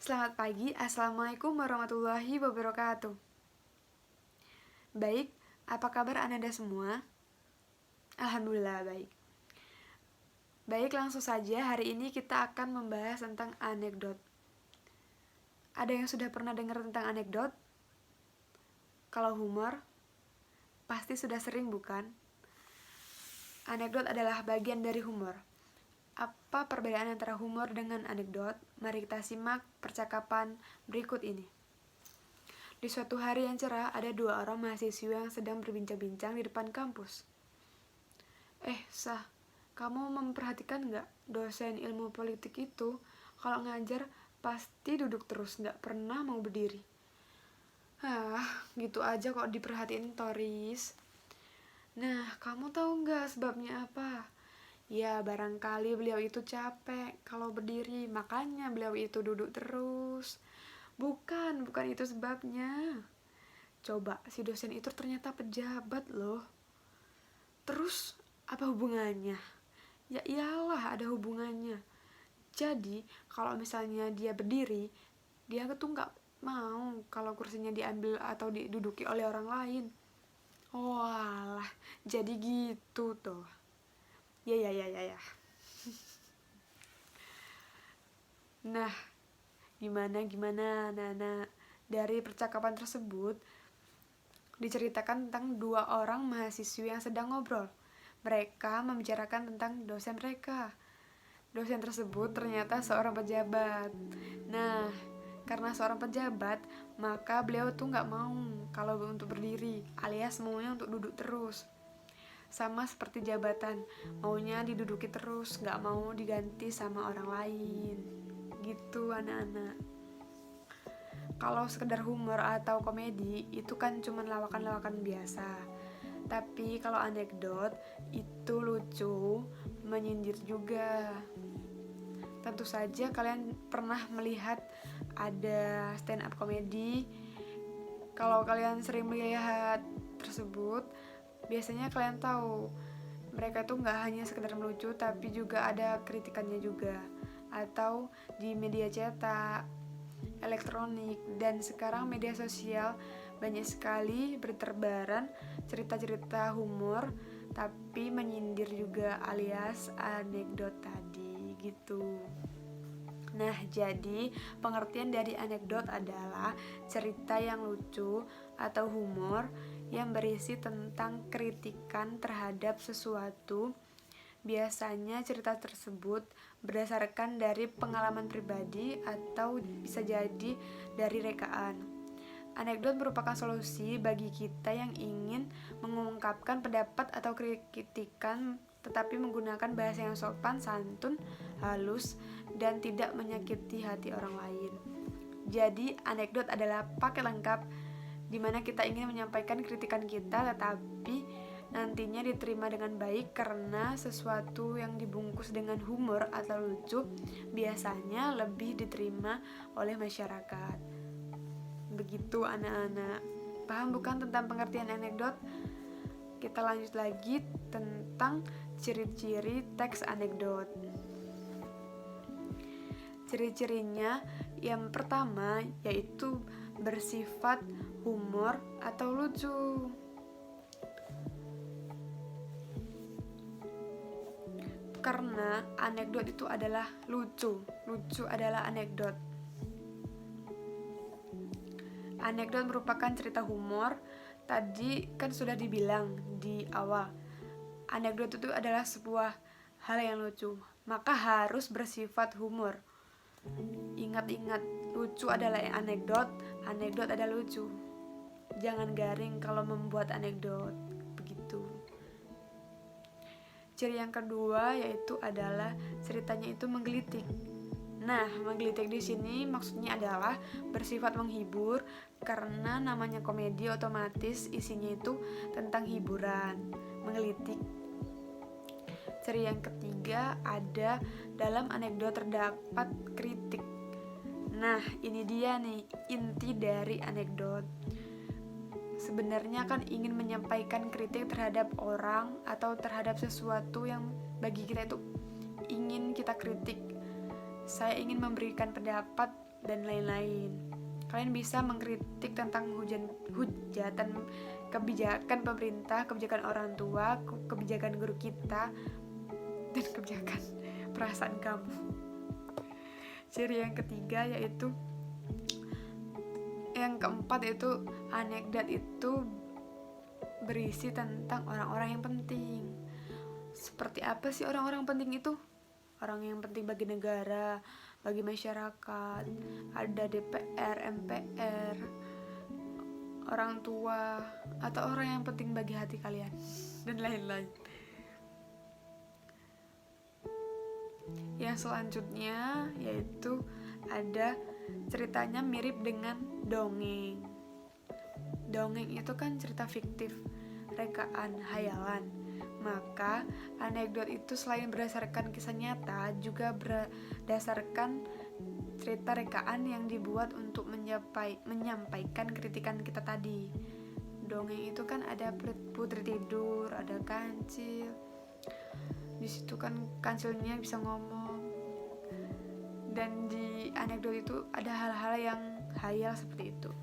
Selamat pagi, Assalamualaikum warahmatullahi wabarakatuh. Baik, apa kabar Anda semua? Alhamdulillah baik. Baik, langsung saja hari ini kita akan membahas tentang anekdot. Ada yang sudah pernah dengar tentang anekdot? Kalau humor, pasti sudah sering bukan? Anekdot adalah bagian dari humor. Apa perbedaan antara humor dengan anekdot? Mari kita simak percakapan berikut ini. Di suatu hari yang cerah, ada dua orang mahasiswa yang sedang berbincang-bincang di depan kampus. Sah, kamu memperhatikan nggak dosen ilmu politik itu kalau ngajar pasti duduk terus, nggak pernah mau berdiri. Gitu aja kok diperhatiin Toris. Nah, kamu tahu nggak sebabnya apa? Ya, barangkali beliau itu capek kalau berdiri, makanya beliau itu duduk terus. Bukan itu sebabnya. Coba, si dosen itu ternyata pejabat loh. Terus, apa hubungannya? Ya iyalah ada hubungannya. Jadi, kalau misalnya dia berdiri, dia tuh nggak mau kalau kursinya diambil atau diduduki oleh orang lain. Walah, jadi gitu tuh. Ya. Nah, gimana Nana? Dari percakapan tersebut diceritakan tentang dua orang mahasiswa yang sedang ngobrol. Mereka membicarakan tentang dosen mereka. Dosen tersebut ternyata seorang pejabat. Nah, karena seorang pejabat, maka beliau tuh nggak mau kalau untuk berdiri, alias maunya untuk duduk terus. Sama seperti jabatan, maunya diduduki terus, nggak mau diganti sama orang lain. Gitu anak-anak. Kalau sekedar humor atau komedi, itu kan cuma lawakan-lawakan biasa. Tapi kalau anekdot, itu lucu, menyindir juga. Tentu saja kalian pernah melihat ada stand up komedi. Kalau kalian sering melihat tersebut, biasanya kalian tahu mereka tuh nggak hanya sekedar melucu, tapi juga ada kritikannya juga. Atau di media cetak, elektronik, dan sekarang media sosial banyak sekali berterbaran cerita-cerita humor tapi menyindir juga alias anekdot tadi gitu. Nah, jadi pengertian dari anekdot adalah cerita yang lucu atau humor yang berisi tentang kritikan terhadap sesuatu. Biasanya cerita tersebut berdasarkan dari pengalaman pribadi atau bisa jadi dari rekaan. Anekdot merupakan solusi bagi kita yang ingin mengungkapkan pendapat atau kritikan tetapi menggunakan bahasa yang sopan, santun, halus, dan tidak menyakiti hati orang lain. Jadi, anekdot adalah paket lengkap di mana kita ingin menyampaikan kritikan kita tetapi nantinya diterima dengan baik karena sesuatu yang dibungkus dengan humor atau lucu biasanya lebih diterima oleh masyarakat. Begitu anak-anak. Paham bukan tentang pengertian anekdot? Kita lanjut lagi tentang ciri-ciri teks anekdot. Ciri-cirinya yang pertama yaitu bersifat humor atau lucu. Karena anekdot itu adalah lucu adalah anekdot. Anekdot merupakan cerita humor. Tadi kan sudah dibilang di awal, anekdot itu adalah sebuah hal yang lucu, maka harus bersifat humor. Ingat-ingat, lucu adalah anekdot adalah lucu. Jangan garing kalau membuat anekdot. Ciri yang kedua yaitu adalah ceritanya itu menggelitik. Nah, menggelitik di sini maksudnya adalah bersifat menghibur karena namanya komedi otomatis isinya itu tentang hiburan, menggelitik. Ciri yang ketiga ada dalam anekdot terdapat kritik. Nah, ini dia nih inti dari anekdot. Sebenarnya kan ingin menyampaikan kritik terhadap orang atau terhadap sesuatu yang bagi kita itu ingin kita kritik. saya ingin memberikan pendapat, dan lain-lain. Kalian bisa mengkritik tentang hujatan kebijakan pemerintah, kebijakan orang tua, kebijakan guru kita, dan kebijakan perasaan kamu. Ciri yang ketiga yaitu yang keempat yaitu anekdot itu berisi tentang orang-orang yang penting. Seperti apa sih orang-orang penting itu? Orang yang penting bagi negara, bagi masyarakat, ada DPR, MPR, orang tua, atau orang yang penting bagi hati kalian, dan lain-lain. Yang selanjutnya yaitu ada ceritanya mirip dengan dongeng. Dongeng itu kan cerita fiktif, rekaan, hayalan. Maka anekdot itu selain berdasarkan kisah nyata, juga berdasarkan cerita rekaan yang dibuat untuk menyampaikan kritikan kita tadi. Dongeng itu kan ada putri tidur, ada kancil. Di situ kan kancilnya bisa ngomong. Dan di anekdot itu ada hal-hal yang hayal seperti itu.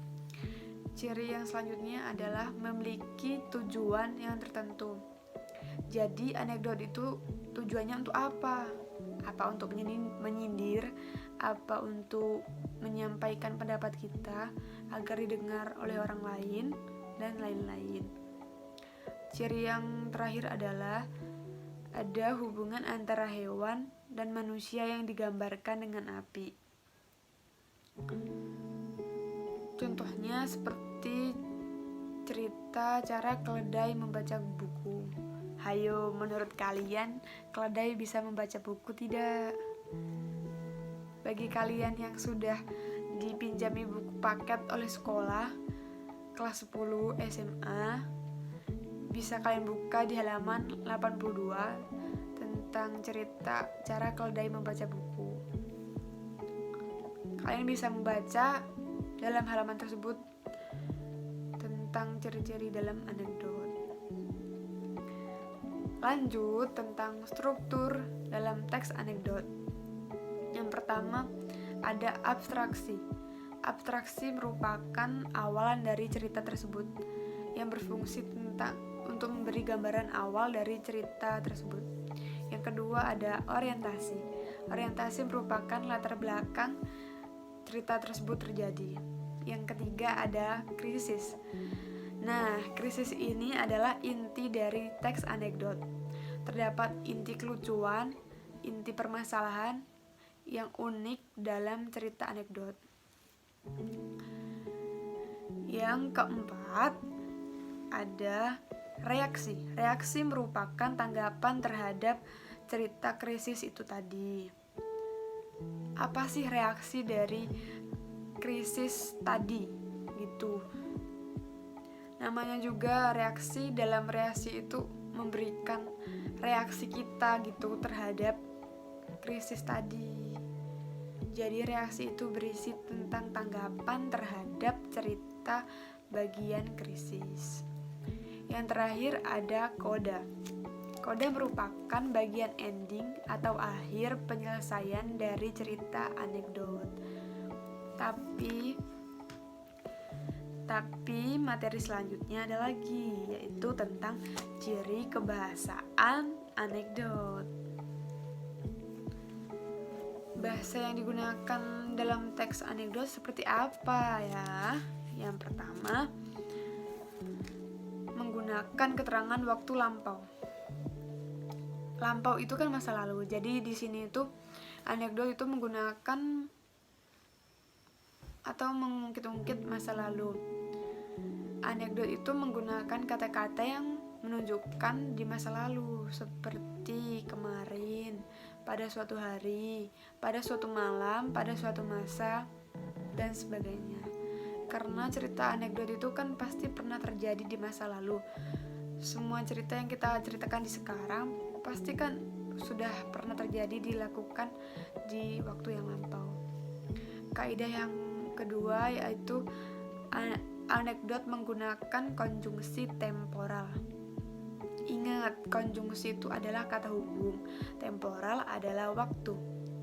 Ciri yang selanjutnya adalah memiliki tujuan yang tertentu. Jadi anekdot itu tujuannya untuk apa? Apa untuk menyindir? Apa untuk menyampaikan pendapat kita agar didengar oleh orang lain? Dan lain-lain. Ciri yang terakhir adalah ada hubungan antara hewan dan manusia yang digambarkan dengan api. Contohnya seperti cerita cara keledai membaca buku. Hayo, menurut kalian keledai bisa membaca buku tidak? Bagi kalian yang sudah dipinjami buku paket oleh sekolah kelas 10 SMA, bisa kalian buka di halaman 82 tentang cerita cara keledai membaca buku. Kalian bisa membaca dalam halaman tersebut tentang ciri-ciri dalam anekdot. Lanjut tentang struktur dalam teks anekdot. Yang pertama ada abstraksi. Abstraksi merupakan awalan dari cerita tersebut yang berfungsi untuk memberi gambaran awal dari cerita tersebut. Yang kedua ada orientasi. Orientasi merupakan latar belakang cerita tersebut terjadi. Yang ketiga ada krisis. Nah, krisis ini adalah inti dari teks anekdot. Terdapat inti kelucuan, inti permasalahan yang unik dalam cerita anekdot. Yang keempat ada reaksi. Reaksi merupakan tanggapan terhadap cerita krisis itu tadi. Apa sih reaksi dari krisis tadi? Gitu. Namanya juga reaksi. Dalam reaksi itu memberikan reaksi kita gitu terhadap krisis tadi. Jadi reaksi itu berisi tentang tanggapan terhadap cerita bagian krisis. Yang terakhir ada koda. Koda merupakan bagian ending atau akhir penyelesaian dari cerita anekdot. Tapi materi selanjutnya ada lagi, yaitu tentang ciri kebahasaan anekdot. Bahasa yang digunakan dalam teks anekdot seperti apa ya? Yang pertama, menggunakan keterangan waktu lampau. Lampau itu kan masa lalu. Jadi di sini itu anekdot itu menggunakan atau mengungkit-ungkit masa lalu. Anekdot itu menggunakan kata-kata yang menunjukkan di masa lalu, seperti kemarin, pada suatu hari, pada suatu malam, pada suatu masa, dan sebagainya. Karena cerita anekdot itu kan pasti pernah terjadi di masa lalu. Semua cerita yang kita ceritakan di sekarang pasti kan sudah pernah terjadi, dilakukan di waktu yang lampau. Kaidah yang kedua yaitu anekdot menggunakan konjungsi temporal. Ingat, konjungsi itu adalah kata hubung, temporal adalah waktu.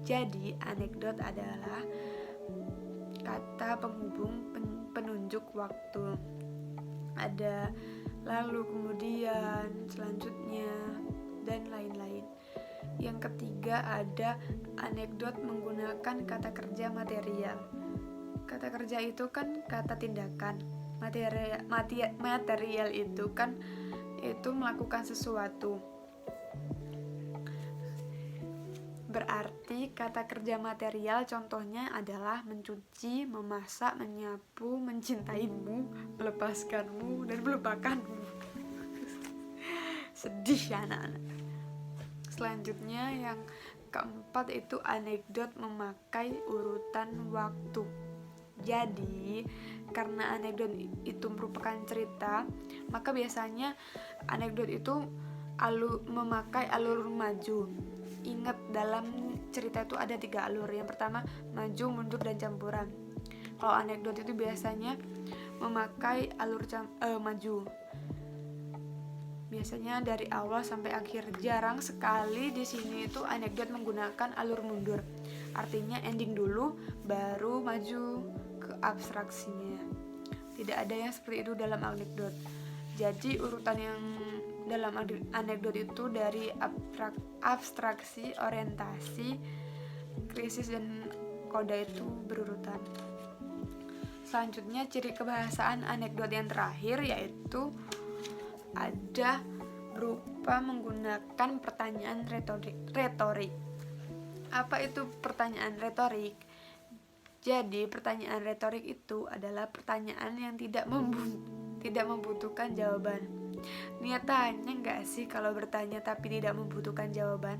Jadi, anekdot adalah kata penghubung penunjuk waktu. Ada lalu, kemudian, selanjutnya, dan lain-lain. Yang ketiga ada anekdot menggunakan kata kerja material. Kata kerja itu kan kata tindakan. Material itu kan itu melakukan sesuatu. Berarti kata kerja material contohnya adalah mencuci, memasak, menyapu, mencintaimu, melepaskanmu, dan melupakanmu. Sedih ya anak-anak. Selanjutnya yang keempat itu anekdot memakai urutan waktu. Jadi karena anekdot itu merupakan cerita, maka biasanya anekdot itu memakai alur maju. Ingat, dalam cerita itu ada 3 alur. Yang pertama maju, mundur, dan campuran. Kalau anekdot itu biasanya memakai alur maju. Biasanya dari awal sampai akhir. Jarang sekali di sini itu anekdot menggunakan alur mundur. Artinya ending dulu baru maju ke abstraksinya. Tidak ada yang seperti itu dalam anekdot. Jadi urutan yang dalam anekdot itu dari abstraksi, orientasi, krisis, dan koda itu berurutan. Selanjutnya ciri kebahasaan anekdot yang terakhir yaitu ada berupa menggunakan pertanyaan retorik. Apa itu pertanyaan retorik? Jadi pertanyaan retorik itu adalah pertanyaan yang tidak membutuhkan jawaban. Niat tanya nggak sih kalau bertanya tapi tidak membutuhkan jawaban?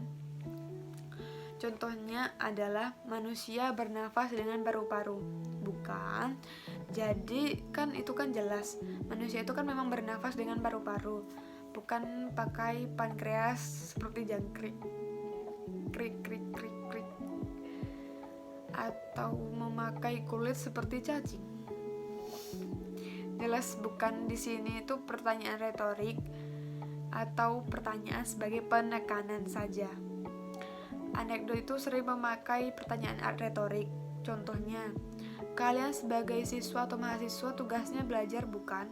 Contohnya adalah manusia bernafas dengan paru-paru. Bukan. Jadi kan itu kan jelas. Manusia itu kan memang bernafas dengan paru-paru, bukan pakai pankreas seperti jangkrik. Krik krik krik krik. Atau memakai kulit seperti cacing. Jelas bukan. Di sini itu pertanyaan retorik atau pertanyaan sebagai penekanan saja. Anekdot itu sering memakai pertanyaan retorik. Contohnya, kalian sebagai siswa atau mahasiswa tugasnya belajar bukan?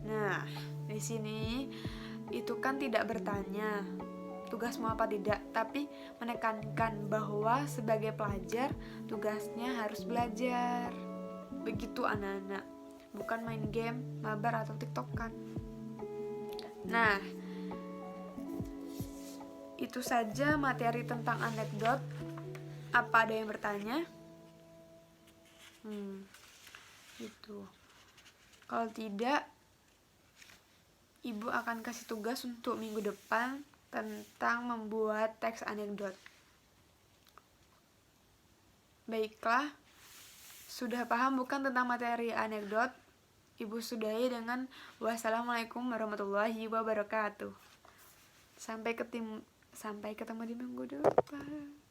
Nah, di sini itu kan tidak bertanya tugasmu apa tidak, tapi menekankan bahwa sebagai pelajar tugasnya harus belajar. Begitu anak-anak. Bukan main game, mabar, atau tiktokan. Nah, itu saja materi tentang anekdot. Apa ada yang bertanya? Gitu. Kalau tidak, Ibu akan kasih tugas untuk minggu depan tentang membuat teks anekdot. Baiklah, sudah paham bukan tentang materi anekdot? Ibu sudahi dengan wassalamualaikum warahmatullahi wabarakatuh. Sampai ketemu di minggu depan.